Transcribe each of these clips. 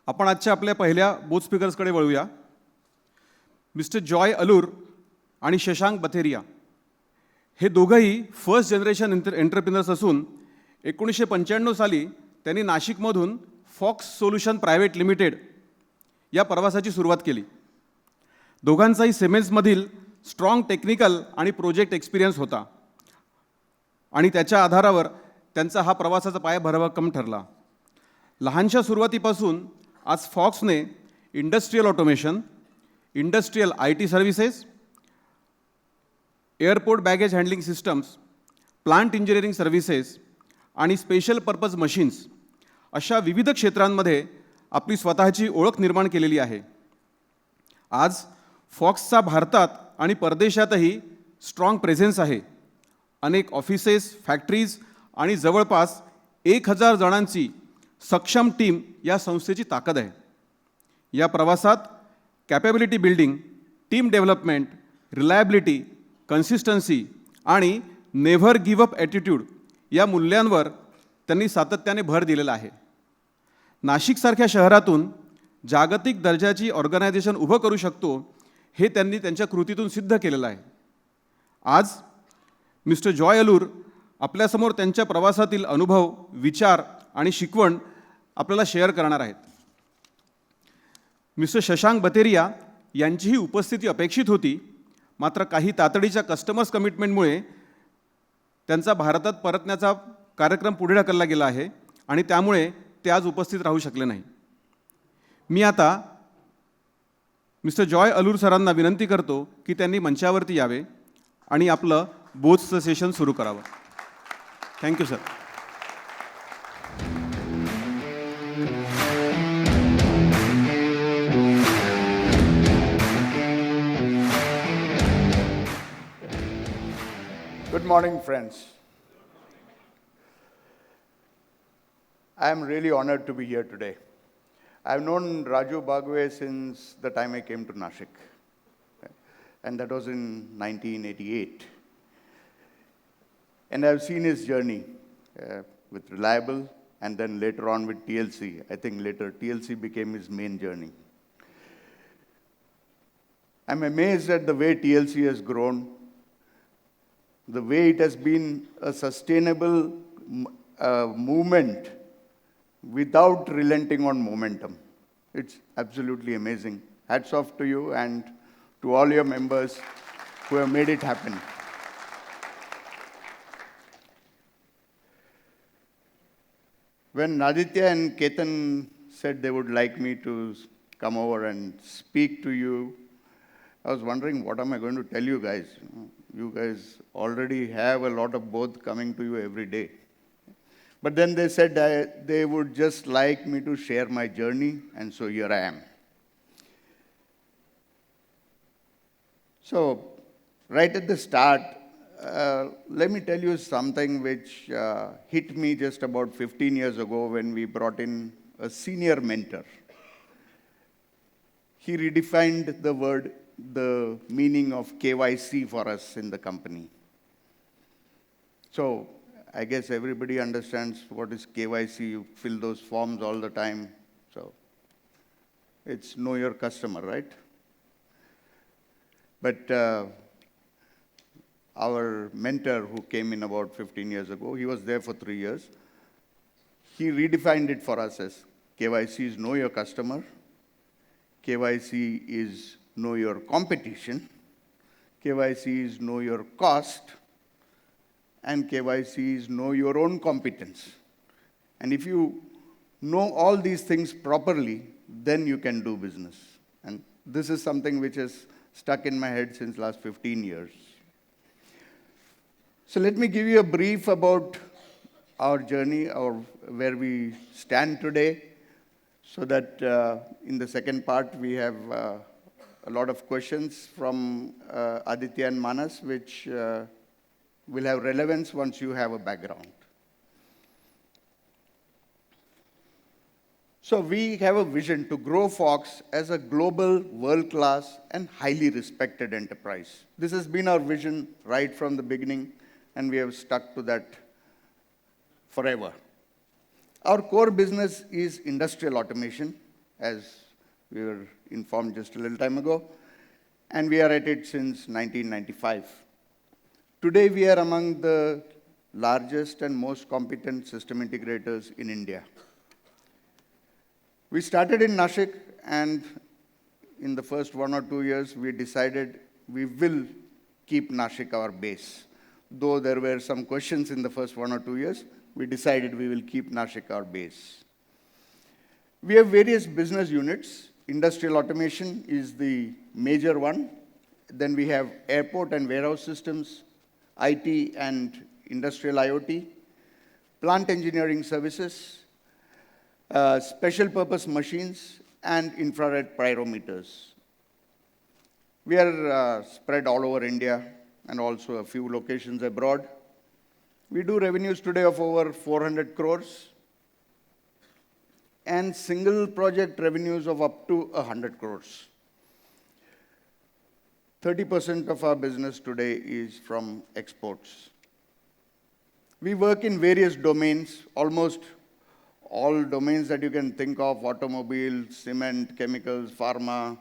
आपण आजच्या आपल्या पहिल्या बोथ स्पीकर्सकडे वळूया. मिस्टर जॉय अलूर आणि शशांक बथेरिया हे दोघंही फर्स्ट जनरेशन एंटरप्रिनर्स असून 1995 साली त्यांनी नाशिकमधून फॉक्स सोल्युशन प्रायव्हेट लिमिटेड या प्रवासाची सुरुवात केली. दोघांचाही सिमेंट्समधील स्ट्रॉंग टेक्निकल आणि प्रोजेक्ट एक्सपिरियन्स होता आणि त्याच्या आधारावर त्यांचा हा प्रवासाचा पाया भरभक्कम ठरला. लहानशा सुरुवातीपासून आज फॉक्सने industrial automation, industrial IT services, airport baggage handling systems, plant engineering services आणि स्पेशल पर्पज मशीन्स अशा विविध क्षेत्रांमध्ये आपली स्वतःची ओळख निर्माण केलेली आहे. आज फॉक्सचा भारतात आणि परदेशातही स्ट्रॉंग प्रेझेन्स आहे. अनेक ऑफिसेस, फॅक्टरीज आणि जवळपास 1000 जणांची सक्षम टीम या संस्थेची ताकद आहे. या प्रवासात capability building, team development, reliability, consistency आणि नेव्हर गिव्ह अप ॲटिट्यूड या मूल्यांवर त्यांनी सातत्याने भर दिलेला आहे. नाशिकसारख्या शहरातून जागतिक दर्जाची ऑर्गनायझेशन उभं करू शकतो हे त्यांनी त्यांच्या कृतीतून सिद्ध केलेलं आहे. आज मिस्टर जॉय अलूर आपल्यासमोर त्यांच्या प्रवासातील अनुभव, विचार आणि शिकवण आपल्याला शेअर करणार आहेत. मिस्टर शशांक बथेरिया यांचीही उपस्थिती अपेक्षित होती, मात्र काही तातडीच्या कस्टमर्स कमिटमेंटमुळे त्यांचा भारतात परतण्याचा कार्यक्रम पुढे ढकलला गेला आहे आणि त्यामुळे ते आज उपस्थित राहू शकले नाही. मी आता मिस्टर जॉय अलूर सरांना विनंती करतो की त्यांनी मंचावरती यावे आणि आपलं बोथचं सेशन सुरू करावं. Thank you sir. Good morning, friends. I am really honored to be here today. I've known Raju Bagwe since the time I came to Nashik, and that was in 1988. And I've seen his journey with Reliable, and then later on with TLC. I think later TLC became his main journey. I'm amazed at the way TLC has grown, the way it has been a sustainable movement without relenting on momentum. It's absolutely amazing. Hats off to you and to all your members who have made it happen. When Aditya and Ketan said they would like me to come over and speak to you, I was wondering, what am I going to tell you guys? You guys already have a lot of both coming to you every day. But then they said they would just like me to share my journey, and so here I am. So, right at the start, let me tell you something which hit me just about 15 years ago when we brought in a senior mentor. He redefined the meaning of KYC for us in the company. So, I guess everybody understands what is KYC. You fill those forms all the time. So, it's know your customer, right? But our mentor who came in about 15 years ago, he was there for 3 years. He redefined it for us as KYC is know your customer. KYC is know your competition. KYC is know your cost. And KYC is know your own competence. And if you know all these things properly, then you can do business. And this is something which has stuck in my head since last 15 years. So let me give you a brief about our journey or where we stand today, so that in the second part we have a lot of questions from Aditya and Manas, which will have relevance once you have a background. So we have a vision to grow Fox as a global, world-class, and highly respected enterprise. This has been our vision right from the beginning, and we have stuck to that forever. Our core business is industrial automation, as we were informed just a little time ago, and we are at it since 1995. Today, we are among the largest and most competent system integrators in India. We started in Nashik, and in the first 1 or 2 years, we decided we will keep Nashik our base. Though there were some questions in the first 1 or 2 years, we decided we will keep Nashik our base. We have various business units. Industrial automation is the major one. Then we have airport and warehouse systems, IT and industrial IoT, plant engineering services, special purpose machines, and infrared pyrometers. We are spread all over India and also a few locations abroad. We do revenues today of over 400 crores and single project revenues of up to 100 crores. 30% of our business today is from exports. We work in various domains, almost all domains that you can think of: automobile, cement, chemicals, pharma.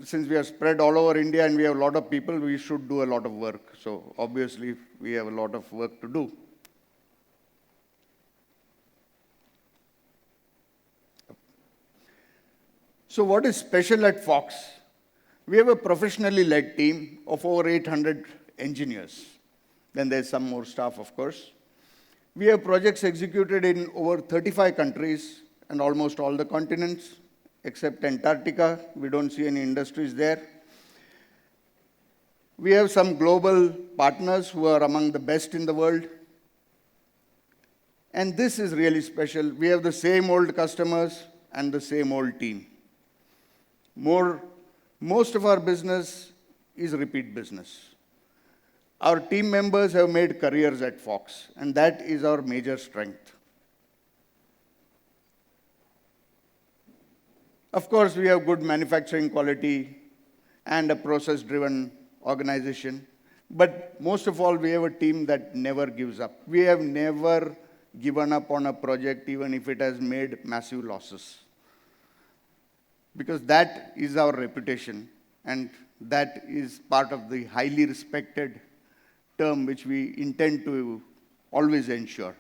Since we are spread all over India and we have a lot of people, we should do a lot of work. So obviously, we have a lot of work to do. So what is special at Fox? We have a professionally led team of over 800 engineers. Then there's some more staff, of course. We have projects executed in over 35 countries and almost all the continents, except Antarctica. We don't see any industries there. We have some global partners who are among the best in the world. And this is really special. We have the same old customers and the same old team. Most of our business is repeat business. Our team members have made careers at Fox, and that is our major strength. Of course, we have good manufacturing quality and a process-driven organization. But most of all, we have a team that never gives up. We have never given up on a project, even if it has made massive losses. Because that is our reputation, and that is part of the highly respected term which we intend to always ensure.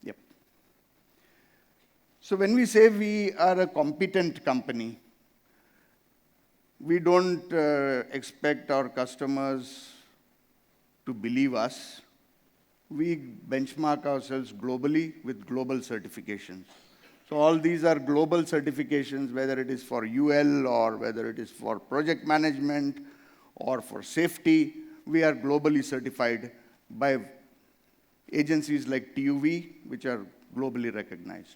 Yep. So when we say we are a competent company, we don't expect our customers to believe us. We benchmark ourselves globally with global certifications. So all these are global certifications, whether it is for UL or whether it is for project management or for safety. We are globally certified by agencies like TUV, which are globally recognized.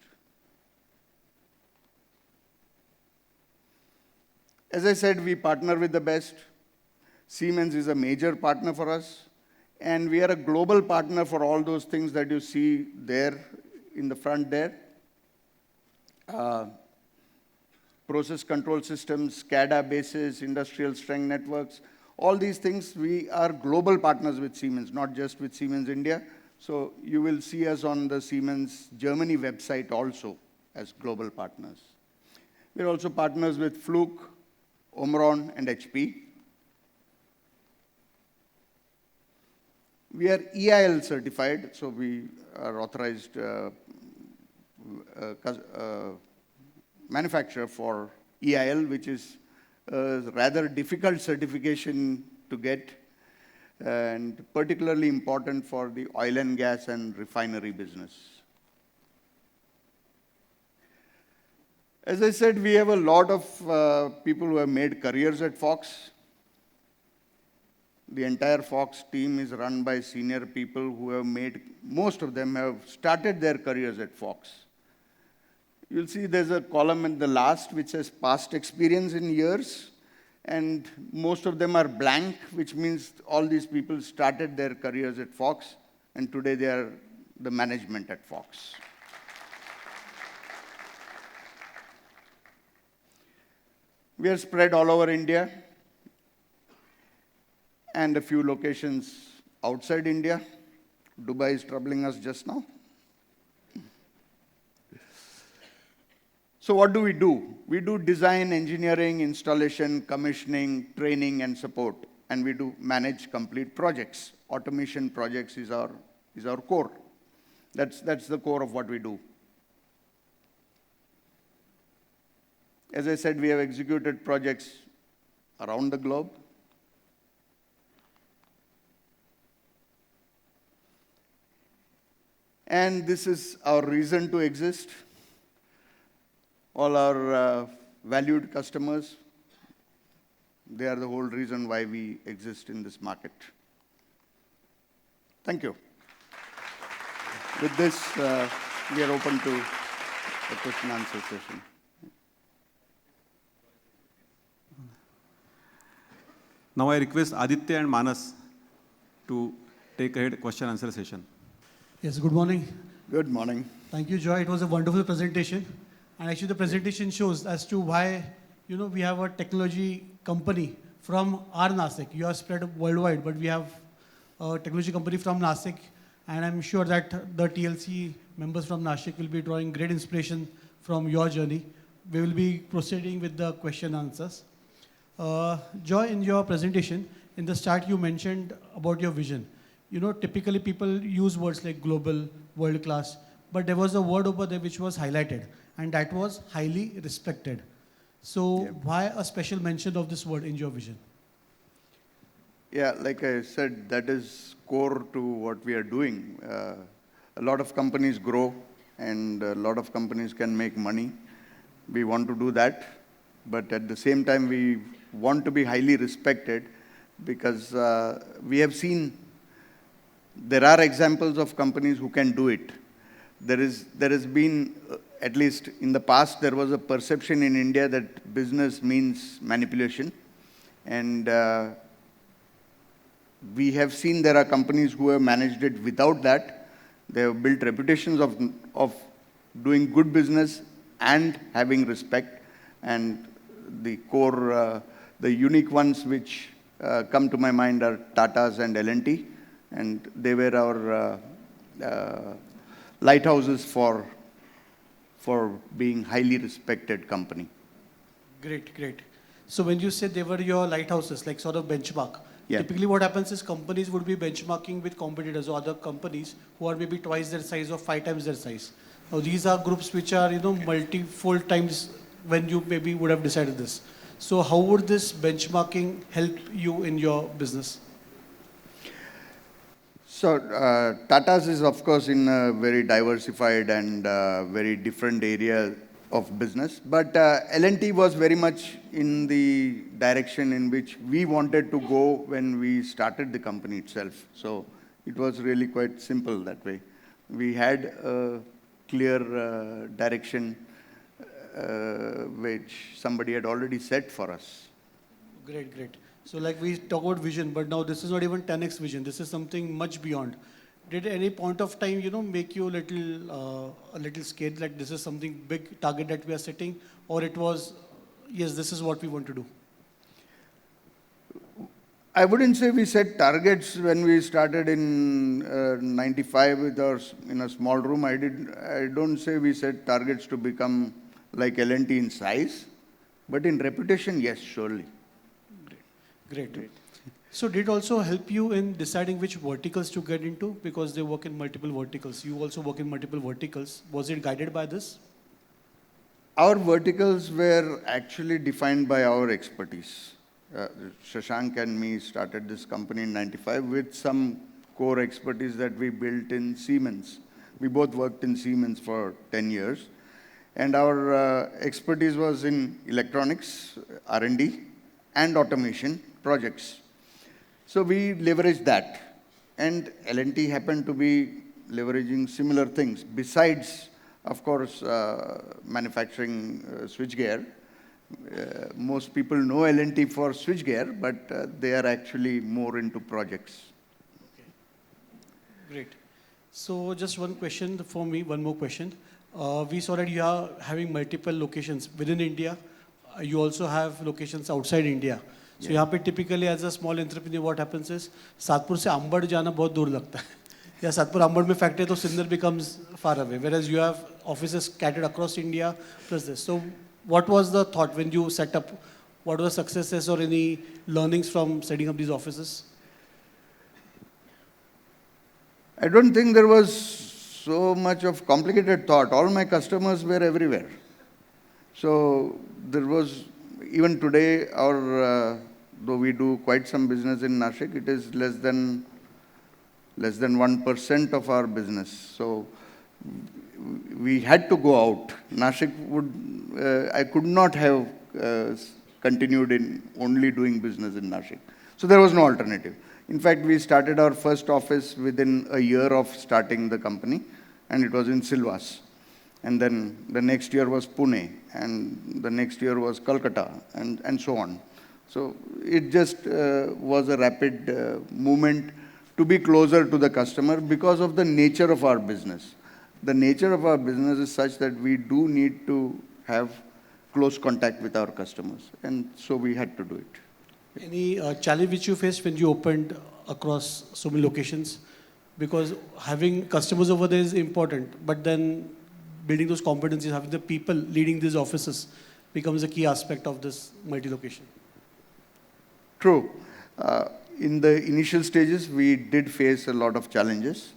As I said, we partner with the best. Siemens is a major partner for us. And we are a global partner for all those things that you see there in the front there. Process control systems, SCADA bases, industrial strength networks. All these things, we are global partners with Siemens, not just with Siemens India. So you will see us on the Siemens Germany website also as global partners. We're also partners with Fluke, Omron, and HP. We are EIL certified, so we are authorized manufacturer for EIL, which is a rather difficult certification to get, and particularly important for the oil and gas and refinery business. As I said, we have a lot of people who have made careers at Fox. The entire Fox team is run by senior people who have made, most of them have started their careers at Fox. You'll see there's a column in the last which says past experience in years, and most of them are blank, which means all these people started their careers at Fox, and today they are the management at Fox. We are spread all over India and a few locations outside India. Dubai is troubling us just now. So what do? We do design, engineering, installation, commissioning, training, and support. And we do manage complete projects. Automation projects is our core. That's the core of what we do. As I said, we have executed projects around the globe. And this is our reason to exist. All our valued customers, they are the whole reason why we exist in this market. Thank you. With this, we are open to a question and answer session. Now I request Aditya and Manas to take ahead question answer session. Yes, good morning. Good morning. Thank you, Joy. It was a wonderful presentation. And actually the presentation shows as to why, we have a technology company from our Nashik. You are spread worldwide, but we have a technology company from Nashik. And I'm sure that the TLC members from Nashik will be drawing great inspiration from your journey. We will be proceeding with the question answers. Joy, in your presentation, in the start you mentioned about your vision. Typically people use words like global, world class, but there was a word over there which was highlighted, and that was highly respected. So why a special mention of this word in your vision? Yeah, like I said, that is core to what we are doing. A lot of companies grow and a lot of companies can make money. We want to do that, but at the same time we want to be highly respected because we have seen there are examples of companies who can do it. There has been, at least in the past, there was a perception in India that business means manipulation. And we have seen there are companies who have managed it without that. They have built reputations of doing good business and having respect. And the core, the unique ones which come to my mind are Tata's and L&T. And they were our lighthouses for being highly respected company. Great, great. So when you said they were your lighthouses, like sort of benchmark, typically what happens is companies would be benchmarking with competitors or other companies who are maybe twice their size or 5 times their size. Now these are groups which are, multi-fold times when you maybe would have decided this. So how would this benchmarking help you in your business? So Tata's is, of course, in a very diversified and very different area of business. But L&T was very much in the direction in which we wanted to go when we started the company itself. So it was really quite simple that way. We had a clear direction which somebody had already set for us. Great, great. So like we talk about vision, but now this is not even 10x vision. This is something much beyond. Did at any point of time, make you a little scared, like this is something big target that we are setting, or it was, yes, this is what we want to do? I wouldn't say we set targets when we started in 95 with in a small room. I don't say we set targets to become like L&T in size, but in reputation, yes, surely. Great, great. So did it also help you in deciding which verticals to get into? Because they work in multiple verticals. You also work in multiple verticals. Was it guided by this? Our verticals were actually defined by our expertise. Shashank and me started this company in 95 with some core expertise that we built in Siemens. We both worked in Siemens for 10 years. And our expertise was in electronics, R&D, and automation projects. So we leveraged that. And L&T happened to be leveraging similar things. Besides, of course, manufacturing switchgear. Most people know L&T for switchgear, but they are actually more into projects. Okay. Great. So just one question for me, one more question. We saw that you are having multiple locations within India. You also have locations outside India. So यहाँ पे typically as a small entrepreneur, what happens is Satpur से अंबड़ जाना बहुत दूर लगता है. Yeah, Satpur Ambad mein factory, so Sindar becomes far away, whereas you have offices scattered across India plus this. So what was the thought when you set up? What were the successes or any learnings from setting up these offices? I don't think there was so much of complicated thought. All my customers were everywhere. So there was, even today, though we do quite some business in Nashik, it is less than 1% of our business. So we had to go out. Nashik I could not have continued in only doing business in Nashik. So there was no alternative. In fact, we started our first office within a year of starting the company, and it was in Silvas. And then the next year was Pune, and the next year was Kolkata, and so on. So it just was a rapid movement to be closer to the customer because of the nature of our business. The nature of our business is such that we do need to have close contact with our customers, and so we had to do it. Any challenge which you faced when you opened across so many locations? Because having customers over there is important, but then building those competencies, having the people leading these offices becomes a key aspect of this multi-location. True. In the initial stages, we did face a lot of challenges.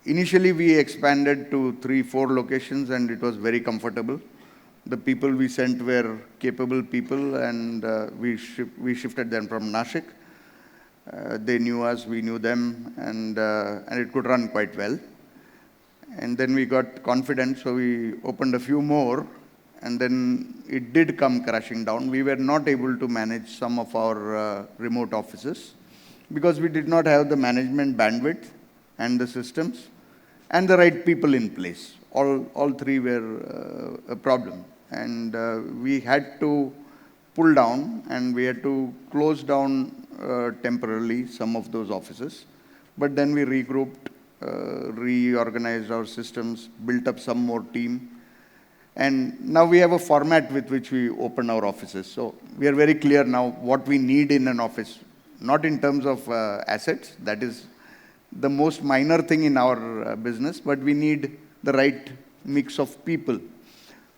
Initially, we expanded to 3-4 locations, and it was very comfortable. The people we sent were capable people, and we shifted them from Nashik. They knew us, we knew them, and it could run quite well. And then we got confident, so we opened a few more, and then it did come crashing down. We were not able to manage some of our remote offices because we did not have the management bandwidth and the systems and the right people in place. All three were a problem. And we had to pull down, and we had to close down temporarily some of those offices. But then we regrouped, reorganized our systems, built up some more team. And now we have a format with which we open our offices. So we are very clear now what we need in an office, not in terms of assets. That is the most minor thing in our business, but we need the right mix of people.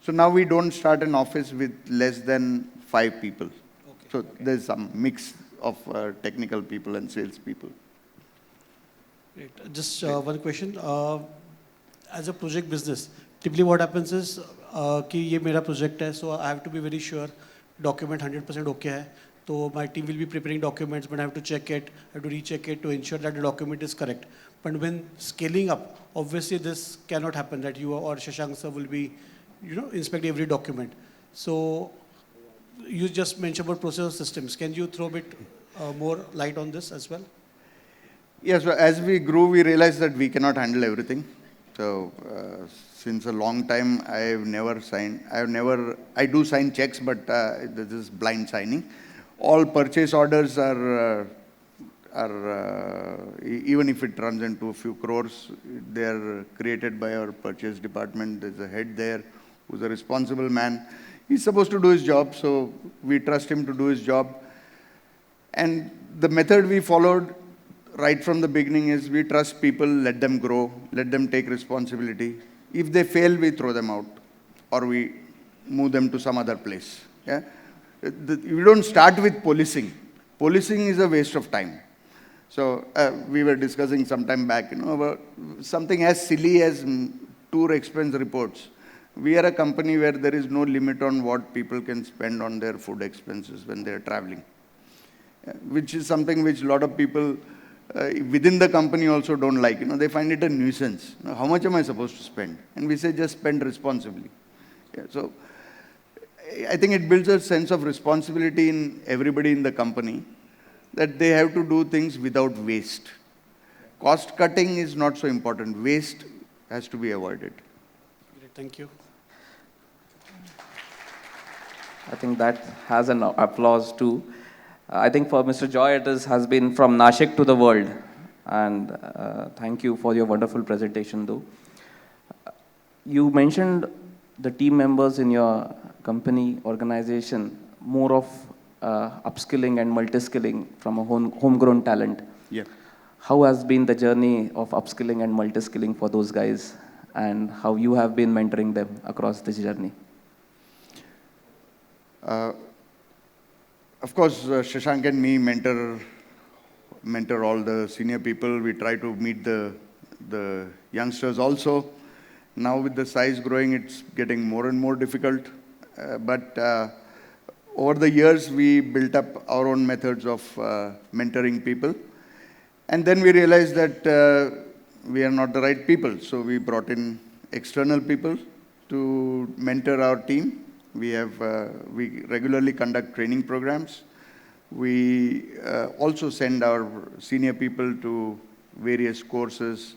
So now we don't start an office with less than 5 people. Okay. So there's some mix of technical people and sales people. Great. Just one question. As a project business, typically what happens is कि ये मेरा project है, so I have to be very sure document 100% okay है. So my team will be preparing documents, but I have to check it, I have to recheck it to ensure that the document is correct. But when scaling up, obviously this cannot happen that you or Shashank sir will be, inspect every document. So you just mentioned about process systems. Can you throw a bit more light on this as well? Yes, so as we grew, we realized that we cannot handle everything. So since a long time, I do sign checks, but this is blind signing. All purchase orders are even if it runs into a few crores, they are created by our purchase department. There's a head there who's a responsible man. He's supposed to do his job, so we trust him to do his job. And the method we followed right from the beginning is we trust people, let them grow, let them take responsibility. If they fail, we throw them out, or we move them to some other place. Yeah? We don't start with policing. Policing is a waste of time. So we were discussing some time back, about something as silly as tour expense reports. We are a company where there is no limit on what people can spend on their food expenses when they are traveling, which is something which a lot of people within the company also don't like. They find it a nuisance. How much am I supposed to spend? And we say just spend responsibly. Yeah, so I think it builds a sense of responsibility in everybody in the company that they have to do things without waste. Cost cutting is not so important. Waste has to be avoided. Great, thank you. I think that has an applause too. I think for Mr. Joy, has been from Nashik to the world. And thank you for your wonderful presentation though. You mentioned the team members in your company, organization, more of upskilling and multi-skilling from a homegrown talent. Yeah. How has been the journey of upskilling and multi-skilling for those guys, and how you have been mentoring them across this journey? Of course, Shashank and me mentor all the senior people. We try to meet the youngsters also. Now with the size growing, it's getting more and more difficult. But over the years, we built up our own methods of mentoring people. And then we realized that we are not the right people. So we brought in external people to mentor our team. We regularly conduct training programs. We also send our senior people to various courses,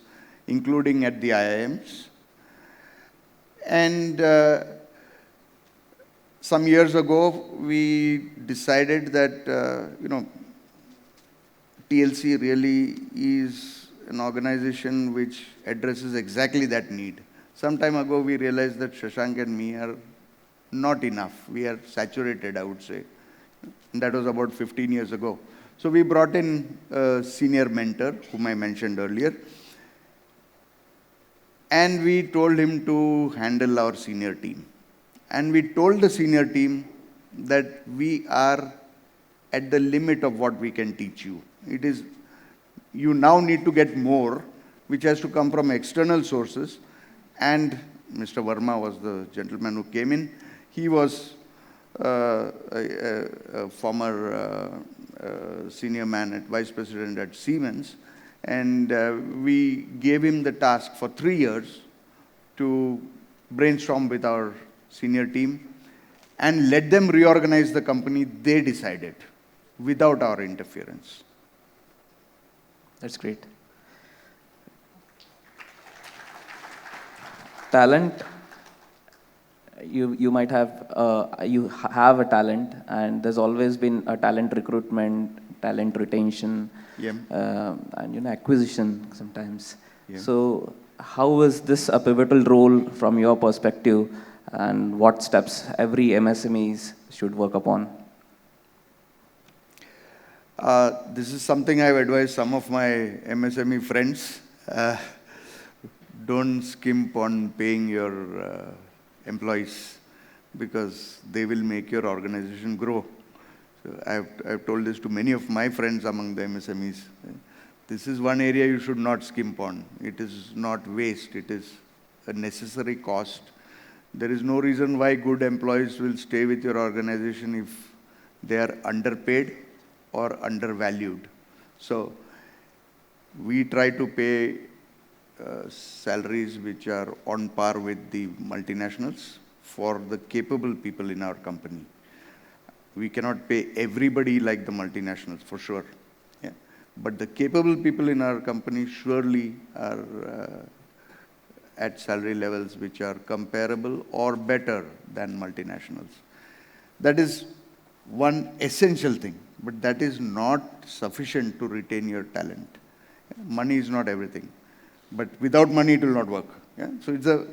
including at the IIMs. And some years ago, we decided that, TLC really is an organization which addresses exactly that need. Some time ago, we realized that Shashank and me are not enough. We are saturated, I would say. And that was about 15 years ago. So we brought in a senior mentor, whom I mentioned earlier. And we told him to handle our senior team. And we told the senior team that we are at the limit of what we can teach you. It is, you now need to get more, which has to come from external sources. And Mr. Verma was the gentleman who came in. He was a former senior man at vice president at Siemens. And we gave him the task for 3 years to brainstorm with our senior team and let them reorganize the company they decided without our interference. That's great. Talent, you might have, you have a talent, and there's always been a talent recruitment, talent retention, Yeah. and acquisition sometimes. Yeah. So how is this a pivotal role from your perspective, and what steps every MSMEs should work upon? This is something I've advised some of my MSME friends. Don't skimp on paying your employees, because they will make your organization grow. So I've told this to many of my friends among the MSMEs. This is one area you should not skimp on. It is not waste. It is a necessary cost. There is no reason why good employees will stay with your organization if they are underpaid or undervalued. So we try to pay salaries which are on par with the multinationals for the capable people in our company. We cannot pay everybody like the multinationals, for sure. Yeah. But the capable people in our company surely are at salary levels which are comparable or better than multinationals. That is one essential thing, but that is not sufficient to retain your talent. Money is not everything, but without money it will not work. Yeah? So it's a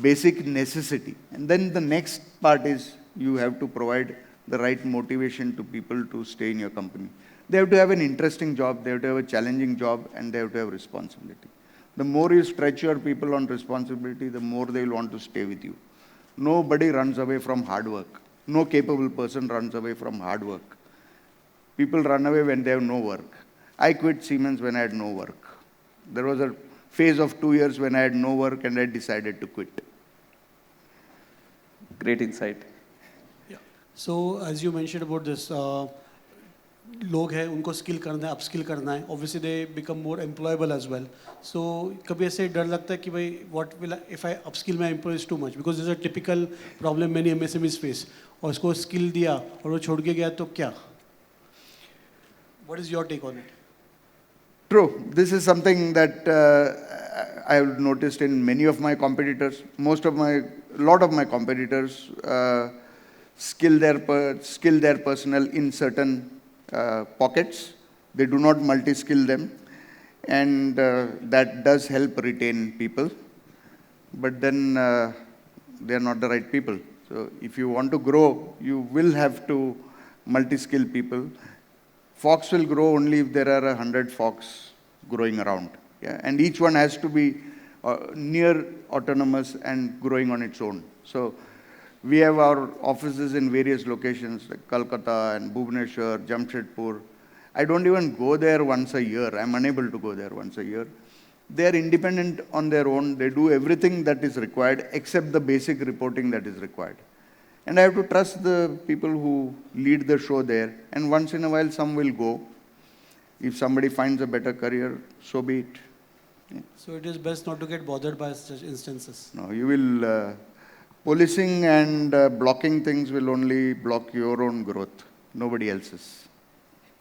basic necessity. And then the next part is you have to provide the right motivation to people to stay in your company. They have to have an interesting job, they have to have a challenging job, and they have to have responsibility. The more you stretch your people on responsibility, the more they will want to stay with you. Nobody runs away from hard work. No capable person runs away from hard work. People run away when they have no work. I quit Siemens when I had no work. There was a phase of 2 years when I had no work and I decided to quit. Great insight. Yeah. So as you mentioned about this, लोग हैं उनको skill करना है, upskill करना है, obviously they become more employable as well. So कभी ऐसे डर लगता है कि भाई what will I, if I upskill my employees too much, because this is a typical problem many MSMEs face. और उसको skill दिया और वो छोड़ के गया तो क्या? What is your take on it? True. This is something that I have noticed in many of my competitors. Lot of my competitors skill their personnel in certain pockets. They do not multi-skill them, and that does help retain people. But then they are not the right people. So if you want to grow, you will have to multi-skill people. Fox will grow only if there are 100 Fox growing around. Yeah? And each one has to be near autonomous and growing on its own. So we have our offices in various locations like Kolkata and Bhubaneswar, Jamshedpur. I don't even go there once a year. I'm unable to go there once a year. They are independent on their own. They do everything that is required except the basic reporting that is required. And I have to trust the people who lead the show there. And once in a while, some will go. If somebody finds a better career, so be it. Yeah. So it is best not to get bothered by such instances. No, you will, policing and blocking things will only block your own growth, nobody else's.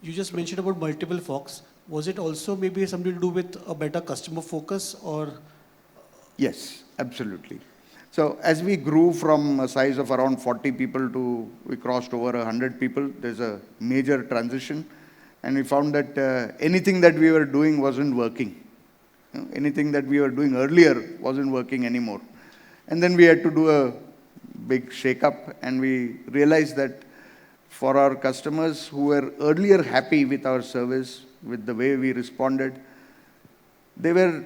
You just mentioned about multiple forks. Was it also maybe something to do with a better customer focus or? Yes, absolutely. So as we grew from a size of around 40 people to we crossed over 100 people, there's a major transition. And we found that anything that we were doing wasn't working. You know, anything that we were doing earlier wasn't working anymore. And then we had to do a big shake-up, and we realized that for our customers who were earlier happy with our service, with the way we responded, they were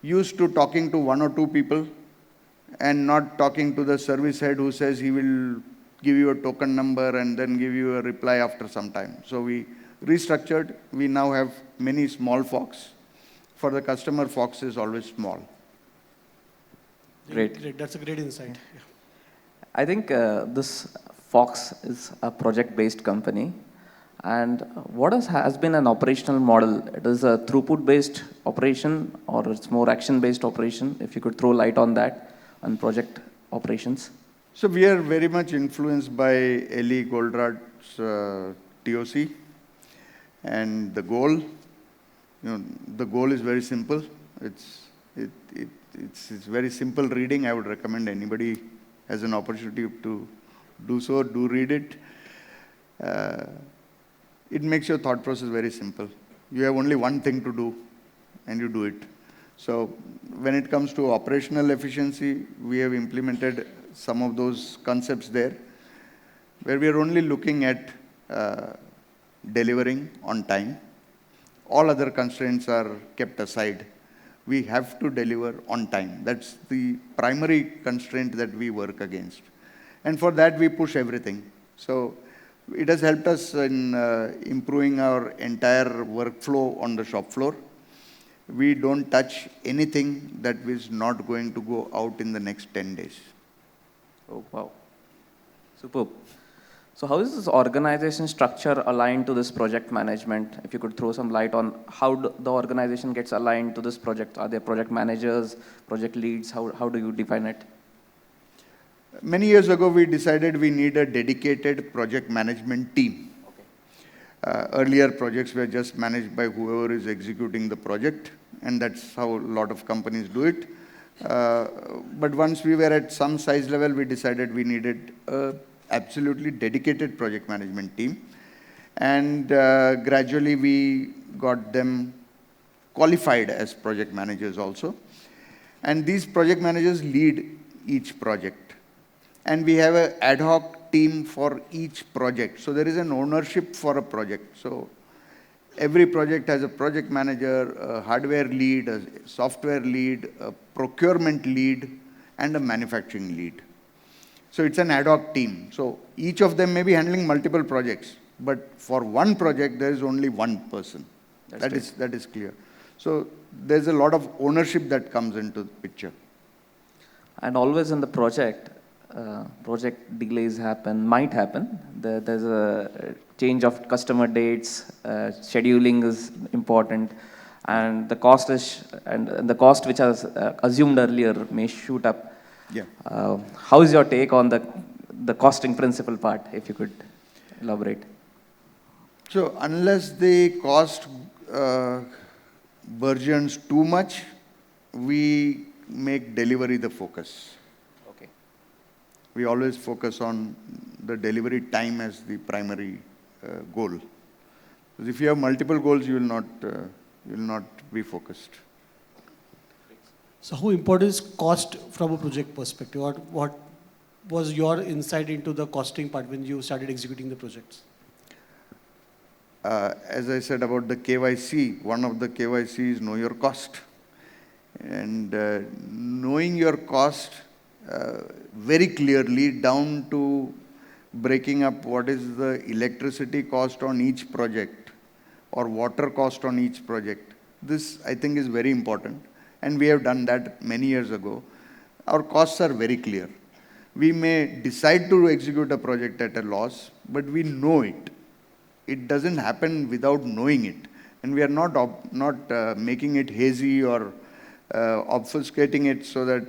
used to talking to one or two people and not talking to the service head who says he will give you a token number and then give you a reply after some time. So we restructured. We now have many small forks. For the customer, Fox is always small. Great. That's a great insight. Yeah. I think this Fox is a project-based company. And what has been an operational model? It is a throughput-based operation or it's more action-based operation? If you could throw light on that, on project operations. So we are very much influenced by Ellie Goldratt's TOC. And the goal, the goal is very simple. It's very simple reading. I would recommend anybody has an opportunity to do so, do read it. It makes your thought process very simple. You have only one thing to do, and you do it. So when it comes to operational efficiency, we have implemented some of those concepts there, where we are only looking at delivering on time. All other constraints are kept aside. We have to deliver on time. That's the primary constraint that we work against. And for that, we push everything. So it has helped us in improving our entire workflow on the shop floor. We don't touch anything that is not going to go out in the next 10 days. Oh, wow. Superb. So how is this organization structure aligned to this project management? If you could throw some light on how the organization gets aligned to this project. Are there project managers, project leads? How do you define it? Many years ago, we decided we need a dedicated project management team. Okay. Earlier projects were just managed by whoever is executing the project, and that's how a lot of companies do it. But once we were at some size level, we decided we needed a absolutely dedicated project management team. And gradually we got them qualified as project managers also. And these project managers lead each project. And we have an ad hoc team for each project. So there is an ownership for a project. So every project has a project manager, a hardware lead, a software lead, a procurement lead, and a manufacturing lead. So it's an ad hoc team. So each of them may be handling multiple projects, but for one project, there is only one person. That is clear. So there's a lot of ownership that comes into the picture. And always in the project delays might happen. There's a change of customer dates, scheduling is important, and the cost which was assumed earlier may shoot up. Yeah. How is your take on the costing principle part, if you could elaborate? So unless the cost burgeons too much, we make delivery the focus. Okay. We always focus on the delivery time as the primary goal. Because if you have multiple goals, you will not be focused. So how important is cost from a project perspective? What was your insight into the costing part when you started executing the projects? As I said about the KYC, one of the KYC is know your cost. And knowing your cost very clearly down to breaking up what is the electricity cost on each project or water cost on each project. This, I think, is very important. And we have done that many years ago. Our costs are very clear. We may decide to execute a project at a loss, but we know it. It doesn't happen without knowing it. And we are not making it hazy or obfuscating it so that,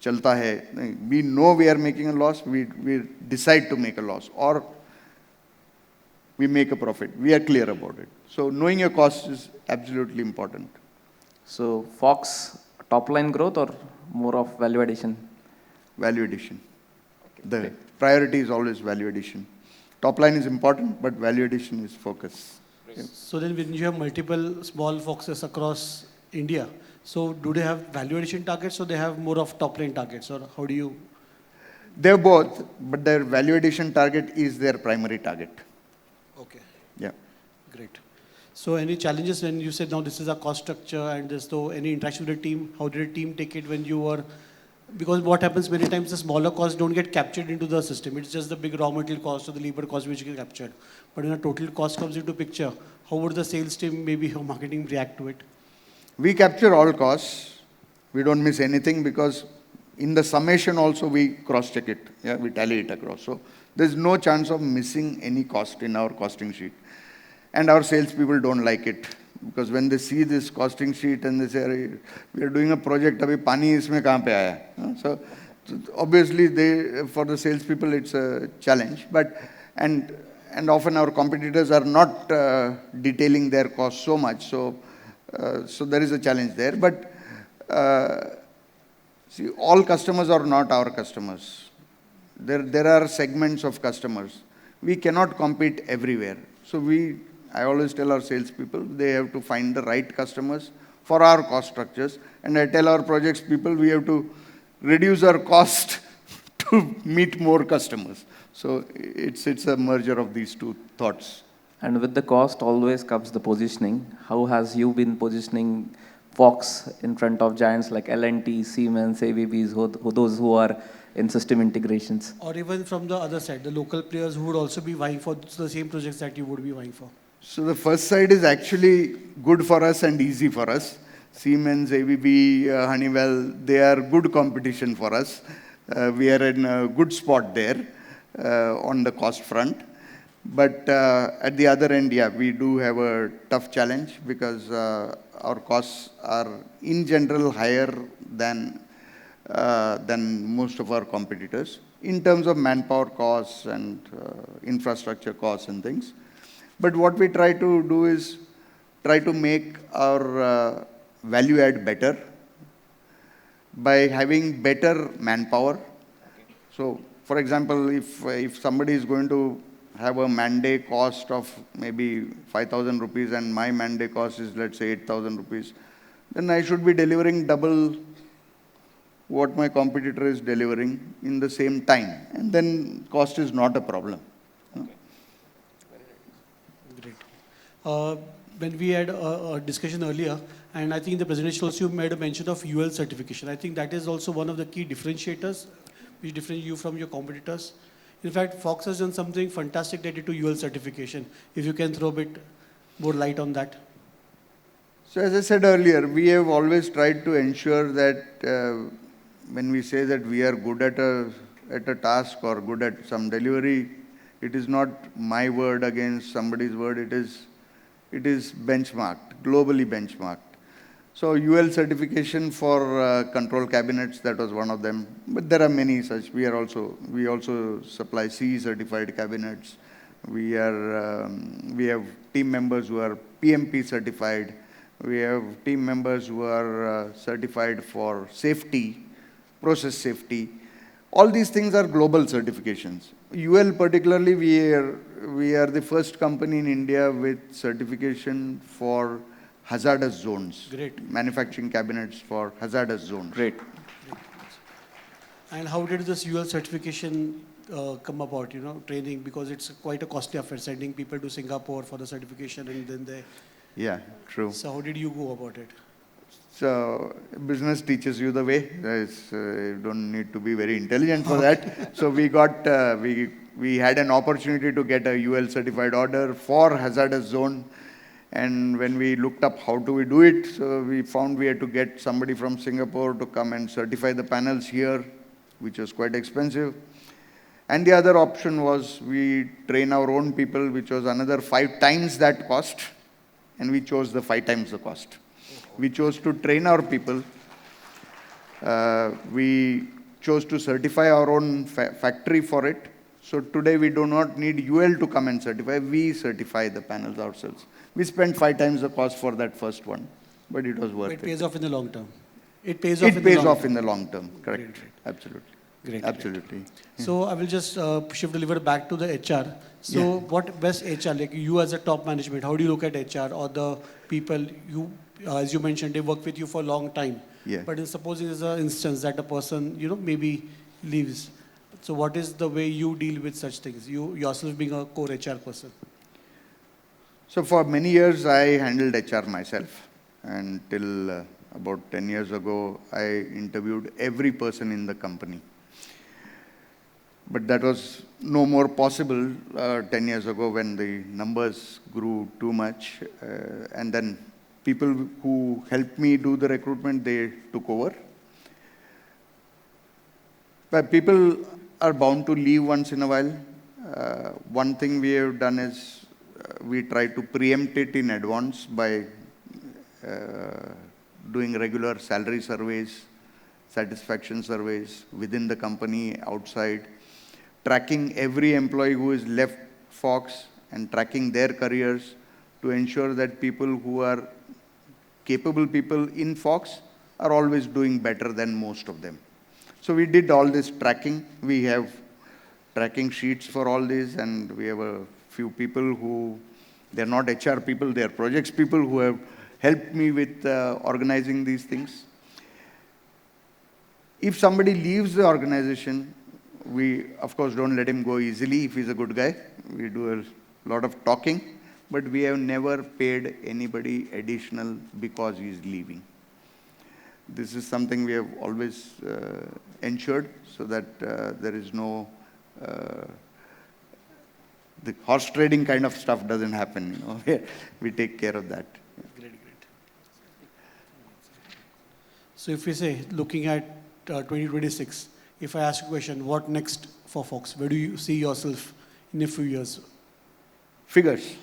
chalta hai. We know we are making a loss, we decide to make a loss, or we make a profit. We are clear about it. So knowing your cost is absolutely important. So Fox, top line growth or more of value addition? Value addition. The great. priority is always value addition. Top line is important, but value addition is focus. So then when you have multiple small foxes across India, so do they have value addition targets or they have more of top line targets, or how do you? They're both, but their value addition target is their primary target. Okay, Yeah. great. So any challenges when you said now this is a cost structure and there's no any interaction with the team? How did the team take it when you were? Because what happens many times the smaller costs don't get captured into the system. It's just the big raw material cost or the labor cost which get captured. But when a total cost comes into picture, how would the sales team, maybe or marketing react to it? We capture all costs. We don't miss anything because in the summation also we cross-check it. Yeah, we tally it across. So there's no chance of missing any cost in our costing sheet. And our salespeople don't like it because when they see this costing sheet and they say, we are doing a project, abhi pani isme kahan pe aaya? So obviously for the salespeople it's a challenge. But and often our competitors are not detailing their costs so much. So there is a challenge there. But see, all customers are not our customers. There are segments of customers. We cannot compete everywhere. So I always tell our salespeople, they have to find the right customers for our cost structures. And I tell our projects people, we have to reduce our cost to meet more customers. So it's a merger of these two thoughts. And with the cost always comes the positioning. How has you been positioning Fox in front of giants like L&T, Siemens, ABBs, those who are in system integrations? Or even from the other side, the local players who would also be vying for the same projects that you would be vying for? So the first side is actually good for us and easy for us. Siemens, ABB, Honeywell, they are good competition for us. We are in a good spot there on the cost front. But at the other end, yeah, we do have a tough challenge because our costs are in general higher than most of our competitors in terms of manpower costs and infrastructure costs and things. But what we try to do is try to make our value add better by having better manpower. So, for example, if somebody is going to have a man-day cost of maybe 5,000 rupees and my man-day cost is, let's say, 8,000 rupees, then I should be delivering double what my competitor is delivering in the same time. And then cost is not a problem. Great. When we had a discussion earlier, and I think in the presentation also you made a mention of UL certification. I think that is also one of the key differentiators which differentiate you from your competitors. In fact, Fox has done something fantastic related to UL certification. If you can throw a bit more light on that. So as I said earlier, we have always tried to ensure that when we say that we are good at a task or good at some delivery, it is not my word against somebody's word. It is benchmarked, globally benchmarked. So UL certification for control cabinets, that was one of them. But there are many such. We also supply CE certified cabinets. We have team members who are PMP certified. We have team members who are certified for safety, process safety. All these things are global certifications. UL particularly, we are the first company in India with certification for hazardous zones. Great. Manufacturing cabinets for hazardous zones. Great. And how did this UL certification come about, training, because it's quite a costly affair, sending people to Singapore for the certification and then they. Yeah, true. So how did you go about it? So business teaches you the way. You don't need to be very intelligent for that. So we got, we had an opportunity to get a UL certified order for hazardous zone. And when we looked up how do we do it, so we found we had to get somebody from Singapore to come and certify the panels here, which was quite expensive. And the other option was we train our own people, which was another 5 times that cost. And we chose the 5 times the cost. We chose to train our people. We chose to certify our own factory for it. So today we do not need UL to come and certify. We certify the panels ourselves. We spent 5 times the cost for that first one, but it was worth it. It pays off in the long term. It pays off in the long term. Correct. Great. Absolutely. Great. Absolutely. So I will just shift the lever back to the HR. So what best HR, like you as a top management, how do you look at HR or the people you, as you mentioned, they work with you for a long time. Yeah. But supposing there's an instance that a person, maybe leaves. So what is the way you deal with such things? You yourself being a core HR person. So for many years, I handled HR myself. Until about 10 years ago, I interviewed every person in the company. But that was no more possible 10 years ago when the numbers grew too much. And then people who helped me do the recruitment, they took over. But people are bound to leave once in a while. One thing we have done is we try to preempt it in advance by doing regular salary surveys, satisfaction surveys within the company, outside, tracking every employee who is left Fox and tracking their careers to ensure that people who are capable people in Fox are always doing better than most of them. So we did all this tracking. We have tracking sheets for all this, and we have a few people who, they're not HR people, they're projects people who have helped me with organizing these things. If somebody leaves the organization, we, of course, don't let him go easily if he's a good guy. We do a lot of talking, but we have never paid anybody additional because he's leaving. This is something we have always ensured so that there is no, the horse trading kind of stuff doesn't happen. We take care of that. Great. So if we say, looking at 2026, if I ask you a question, what next for Fox? Where do you see yourself in a few years? Figures?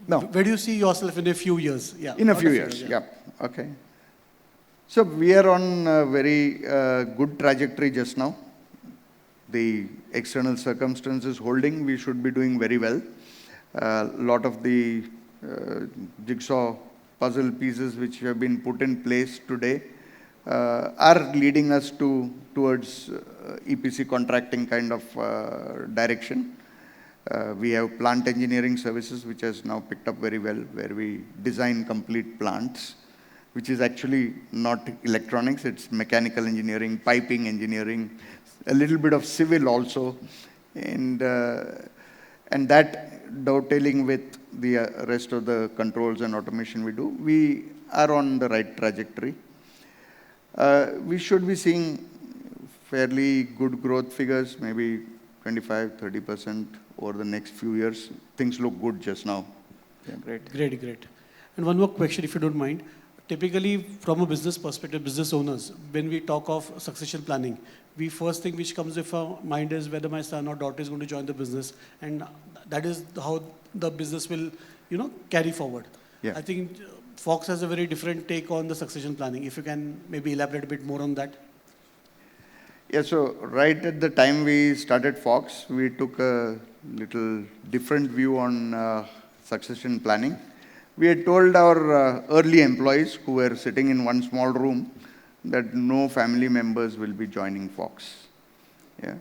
No. Where do you see yourself in a few years? Yeah. In a few years, yeah. Okay. So we are on a very good trajectory just now. The external circumstances holding, we should be doing very well. A lot of the jigsaw puzzle pieces which have been put in place today are leading us towards EPC contracting kind of direction. We have plant engineering services, which has now picked up very well, where we design complete plants, which is actually not electronics, it's mechanical engineering, piping engineering, a little bit of civil also, and that dovetailing with the rest of the controls and automation we do, we are on the right trajectory. We should be seeing fairly good growth figures, maybe 25-30% over the next few years. Things look good just now. Yeah. Great. And one more question, if you don't mind. Typically, from a business perspective, business owners, when we talk of succession planning, the first thing which comes to our mind is whether my son or daughter is going to join the business, and that is how the business will, carry forward. Yeah. I think Fox has a very different take on the succession planning. If you can maybe elaborate a bit more on that. Yeah, so right at the time we started Fox, we took a little different view on succession planning. We had told our early employees who were sitting in one small room that no family members will be joining Fox. Yeah,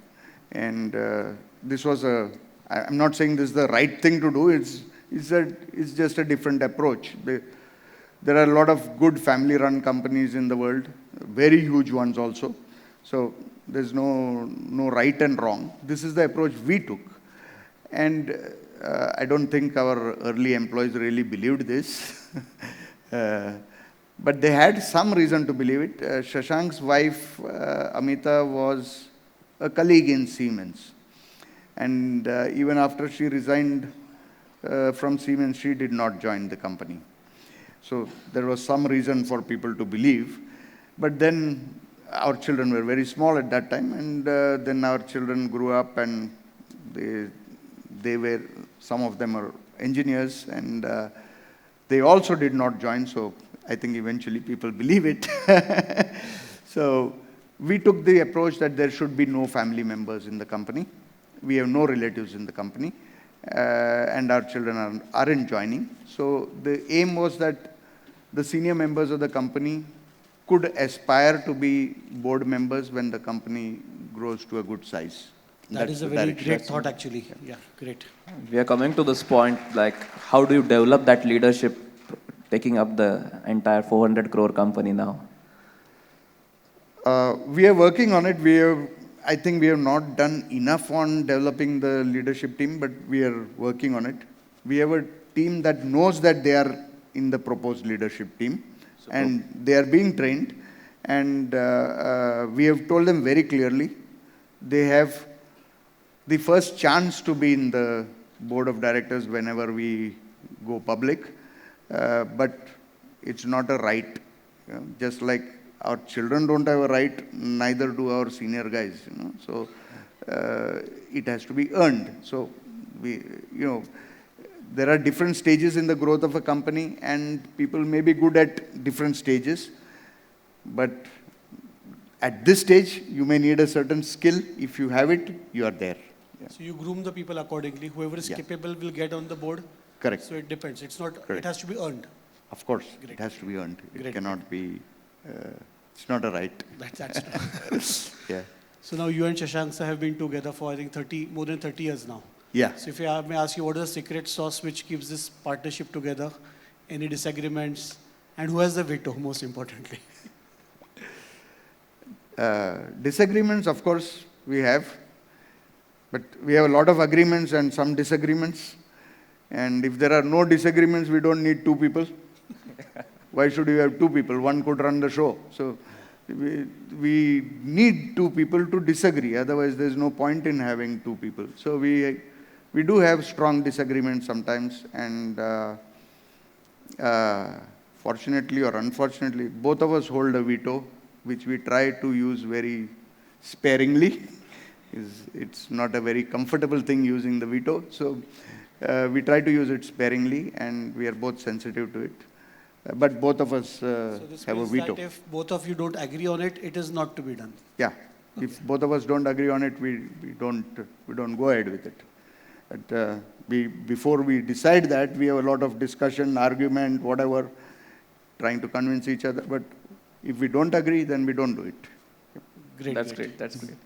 and this was I'm not saying this is the right thing to do, it's just a different approach. There are a lot of good family-run companies in the world, very huge ones also. So there's no right and wrong. This is the approach we took. And I don't think our early employees really believed this. But they had some reason to believe it. Shashank's wife, Amita, was a colleague in Siemens. And even after she resigned from Siemens, she did not join the company. So there was some reason for people to believe. But then our children were very small at that time, and then our children grew up, and they were, some of them are engineers, and they also did not join, so I think eventually people believe it. So we took the approach that there should be no family members in the company. We have no relatives in the company, and our children aren't joining. So the aim was that the senior members of the company could aspire to be board members when the company grows to a good size. That is a very great thought, actually. Yeah, great. We are coming to this point, like, how do you develop that leadership, taking up the entire 400 crore company now? We are working on it. I think we have not done enough on developing the leadership team, but we are working on it. We have a team that knows that they are in the proposed leadership team, and they are being trained. And we have told them very clearly, they have the first chance to be in the board of directors whenever we go public, but it's not a right. Just like our children don't have a right, neither do our senior guys. So it has to be earned. So there are different stages in the growth of a company, and people may be good at different stages, but at this stage, you may need a certain skill. If you have it, you are there. Yeah. So you groom the people accordingly. Whoever is capable will get on the board. Correct. So it depends. It's not. Correct. It has to be earned. Of course, Great. it has to be earned. It Great. cannot be, it's not a right. That's true. Yeah. So now you and Shashank sir have been together for, I think, more than 30 years now. Yeah. So if I may ask you, what is the secret sauce which keeps this partnership together? Any disagreements? And who has the veto, most importantly? Disagreements, of course, we have. But we have a lot of agreements and some disagreements. And if there are no disagreements, we don't need two people. Why should we have two people? One could run the show. So we need two people to disagree. Otherwise, there's no point in having two people. So we do have strong disagreements sometimes. And fortunately or unfortunately, both of us hold a veto, which we try to use very sparingly. It's not a very comfortable thing using the veto. So we try to use it sparingly, and we are both sensitive to it. But both of us So this have a means veto. that if both of you don't agree on it, it is not to be done. Yeah. Okay. If both of us don't agree on it, we don't go ahead with it. But before we decide that, we have a lot of discussion, argument, whatever, trying to convince each other. But if we don't agree, then we don't do it. Great. That's great. That's great.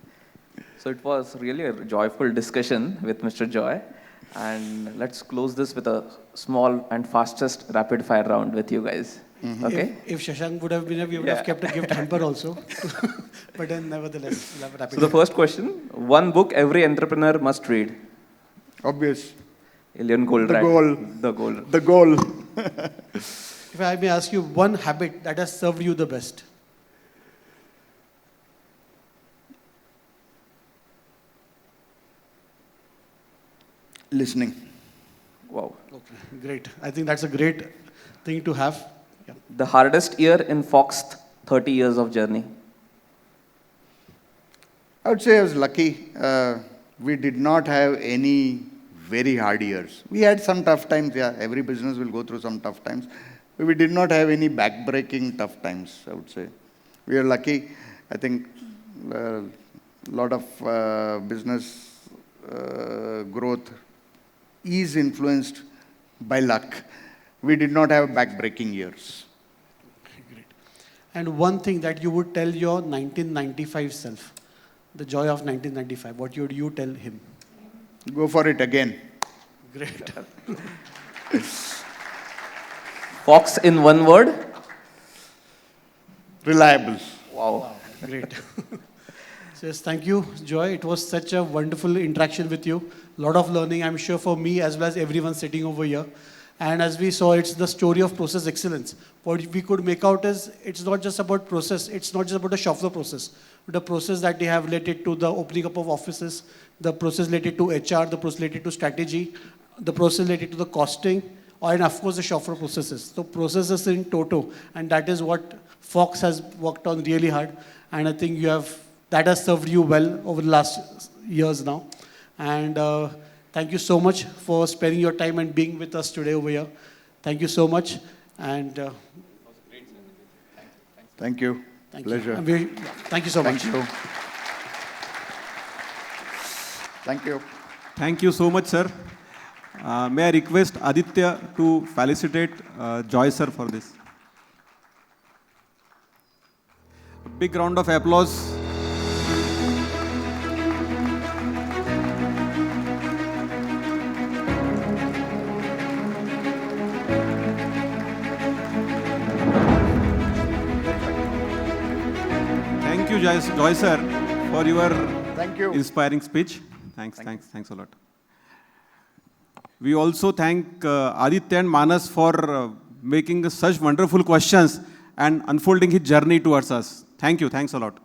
So it was really a joyful discussion with Mr. Joy. And let's close this with a small and fastest rapid fire round with you guys. Mm-hmm. Okay? If Shashank would have been here, we would have kept a gift hamper also. But then nevertheless, we'll have a rapid So the fire. first question, one book every entrepreneur must read. Obvious. Alien Gold The Rat. goal. The goal. The goal. If I may ask you one habit that has served you the best. Listening. Wow. Okay, great. I think that's a great thing to have. Yeah. The hardest year in Fox's 30 years of journey. I would say I was lucky. We did not have any very hard years. We had some tough times. Yeah, every business will go through some tough times. But we did not have any back-breaking tough times, I would say. We are lucky. I think a lot of business growth is influenced by luck. We did not have back-breaking years. Great. And one thing that you would tell your 1995 self, the Joy of 1995, what would you tell him? Go for it again. Great. Fox in one word. Reliable. Wow. Great. Yes, thank you, Joy. It was such a wonderful interaction with you. A lot of learning, I'm sure, for me as well as everyone sitting over here. And as we saw, it's the story of process excellence. What we could make out is it's not just about process, it's not just about the shop floor process, but the process that they have related to the opening up of offices, the process related to HR, the process related to strategy, the process related to the costing, and of course the shop floor processes. So processes in toto, and that is what Fox has worked on really hard. And I think that has served you well over the last years now. And thank you so much for spending your time and being with us today over here. Thank you so much. And Thank you. Pleasure. Thank you so much. Thank you. Thank you. Thank you so much, sir. May I request Aditya to felicitate Joy sir for this. A big round of applause. Thank you, Joy sir, for your Thank you. inspiring speech. Thanks a lot. We also thank Aditya and Manas for making such wonderful questions and unfolding his journey towards us. Thank you. Thanks a lot.